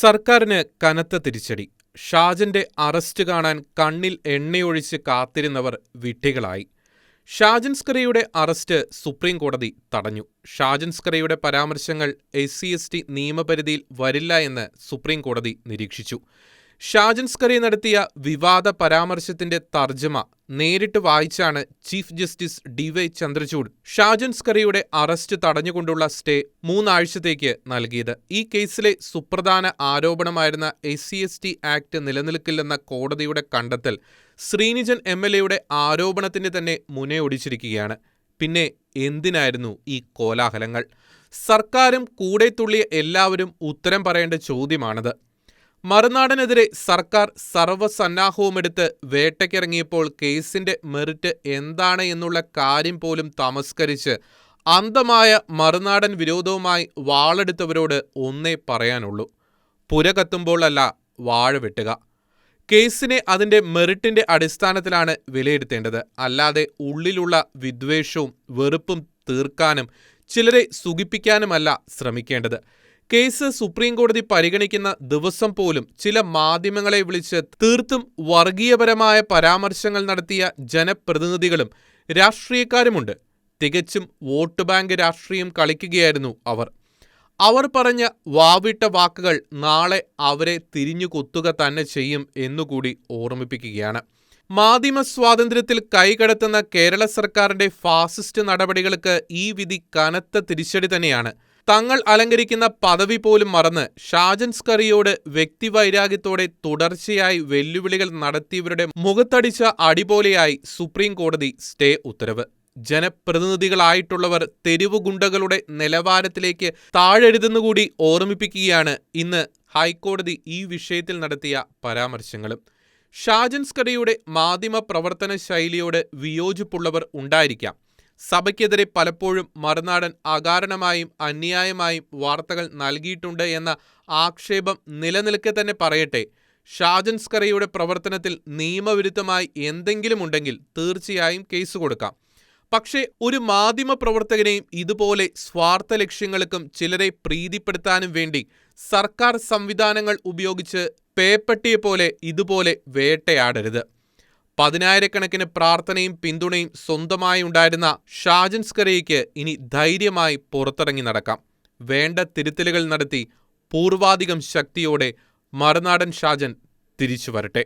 സർക്കാരിന് കനത്ത തിരിച്ചടി. ഷാജന്റെ അറസ്റ്റ് കാണാൻ കണ്ണിൽ എണ്ണയൊഴിച്ച് കാത്തിരുന്നവർ വിഡ്ഢികളായി. ഷാജൻ സ്കറിയയുടെ അറസ്റ്റ് സുപ്രീം കോടതി തടഞ്ഞു. ഷാജൻ സ്കറിയയുടെ പരാമർശങ്ങൾ SC/ST നിയമപരിധിയിൽ വരില്ല എന്ന് സുപ്രീം കോടതി നിരീക്ഷിച്ചു. ഷാജൻ സ്കറിയ നടത്തിയ വിവാദ പരാമർശത്തിന്റെ തർജ്ജമ നേരിട്ട് വായിച്ചാണ് chief justice DY Chandrachud Shajan സ്കറിയയുടെ അറസ്റ്റ് തടഞ്ഞുകൊണ്ടുള്ള സ്റ്റേ 3 ആഴ്ചത്തേക്ക് നൽകിയത്. ഈ കേസിലെ സുപ്രധാന ആരോപണമായിരുന്ന SC/ST ആക്ട് നിലനിൽക്കില്ലെന്ന കോടതിയുടെ കണ്ടെത്തൽ ശ്രീനിജൻ MLAയുടെ ആരോപണത്തിന് തന്നെ മുനയൊടിച്ചിരിക്കുകയാണ്. പിന്നെ എന്തിനായിരുന്നു ഈ കോലാഹലങ്ങൾ? സർക്കാരും കൂടെ തുള്ളിയ എല്ലാവരും ഉത്തരം പറയേണ്ട ചോദ്യമാണത്. മറുനാടനെതിരെ സർക്കാർ സർവ്വസന്നാഹവുമെടുത്ത് വേട്ടയ്ക്കിറങ്ങിയപ്പോൾ കേസിന്റെ മെറിറ്റ് എന്താണ് എന്നുള്ള കാര്യം പോലും തമസ്കരിച്ച് അന്ധമായ മറുനാടൻ വിരോധവുമായി വാളെടുത്തവരോട് ഒന്നേ പറയാനുള്ളൂ: പുര കത്തുമ്പോൾ അല്ല വാഴ വെട്ടുക. കേസിനെ അതിന്റെ മെറിറ്റിന്റെ അടിസ്ഥാനത്തിലാണ് വിലയിരുത്തേണ്ടത്, അല്ലാതെ ഉള്ളിലുള്ള വിദ്വേഷവും വെറുപ്പും തീർക്കാനും ചിലരെ സുഖിപ്പിക്കാനുമല്ല ശ്രമിക്കേണ്ടത്. കേസ് സുപ്രീം കോടതി പരിഗണിക്കുന്ന ദിവസം പോലും ചില മാധ്യമങ്ങളെ വിളിച്ച് തീർത്തും വർഗീയപരമായ പരാമർശങ്ങൾ നടത്തിയ ജനപ്രതിനിധികളും രാഷ്ട്രീയക്കാരുമുണ്ട്. തികച്ചും വോട്ട് ബാങ്ക് രാഷ്ട്രീയം കളിക്കുകയായിരുന്നു അവർ. അവർ പറഞ്ഞ വാവിട്ട വാക്കുകൾ നാളെ അവരെ തിരിഞ്ഞു കൊത്തുക തന്നെ ചെയ്യും എന്നുകൂടി ഓർമ്മിപ്പിക്കുകയാണ്. മാധ്യമ സ്വാതന്ത്ര്യത്തിൽ കൈകടത്തുന്ന കേരള സർക്കാരിന്റെ ഫാസിസ്റ്റ് നടപടികൾക്ക് ഈ വിധി കനത്ത തിരിച്ചടി തന്നെയാണ്. തങ്ങൾ അലങ്കരിക്കുന്ന പദവി പോലും മറന്ന് ഷാജൻ സ്കറിയയോട് വ്യക്തിവൈരാഗ്യത്തോടെ തുടർച്ചയായി വെല്ലുവിളികൾ നടത്തിയവരുടെ മുഖത്തടിച്ച അടിപോലെയായി സുപ്രീം കോടതി സ്റ്റേ ഉത്തരവ്. ജനപ്രതിനിധികളായിട്ടുള്ളവർ തെരുവുഗുണ്ടകളുടെ നിലവാരത്തിലേക്ക് താഴരുതെന്നുകൂടി ഓർമ്മിപ്പിക്കുകയാണ് ഇന്ന് ഹൈക്കോടതി ഈ വിഷയത്തിൽ നടത്തിയ പരാമർശങ്ങളും. ഷാജൻ സ്കറിയയുടെ മാധ്യമ പ്രവർത്തന ശൈലിയോട് വിയോജിപ്പുള്ളവർ ഉണ്ടായിരിക്കാം. സഭയ്ക്കെതിരെ പലപ്പോഴും മറുനാടൻ അകാരണമായും അന്യായമായും വാർത്തകൾ നൽകിയിട്ടുണ്ട് എന്ന ആക്ഷേപം നിലനിൽക്കെ തന്നെ പറയട്ടെ, ഷാജൻ സ്കറിയയുടെ പ്രവർത്തനത്തിൽ നിയമവിരുദ്ധമായി എന്തെങ്കിലും ഉണ്ടെങ്കിൽ തീർച്ചയായും കേസ് കൊടുക്കാം. പക്ഷേ ഒരു മാധ്യമ പ്രവർത്തകനെയും ഇതുപോലെ സ്വാർത്ഥ ലക്ഷ്യങ്ങൾക്കും ചിലരെ പ്രീതിപ്പെടുത്താനും വേണ്ടി സർക്കാർ സംവിധാനങ്ങൾ ഉപയോഗിച്ച് പേപ്പട്ടിയെപ്പോലെ ഇതുപോലെ വേട്ടയാടരുത്. 10,000-കണക്കിന് പ്രാർത്ഥനയും പിന്തുണയും സ്വന്തമായി ഉണ്ടായിരുന്ന ഷാജൻ സ്കറിയയ്ക്ക് ഇനി ധൈര്യമായി പുറത്തിറങ്ങി നടക്കാം. വേണ്ട തിരുത്തലുകൾ നടത്തി പൂർവാധികം ശക്തിയോടെ മറുനാടൻ ഷാജൻ തിരിച്ചു വരട്ടെ.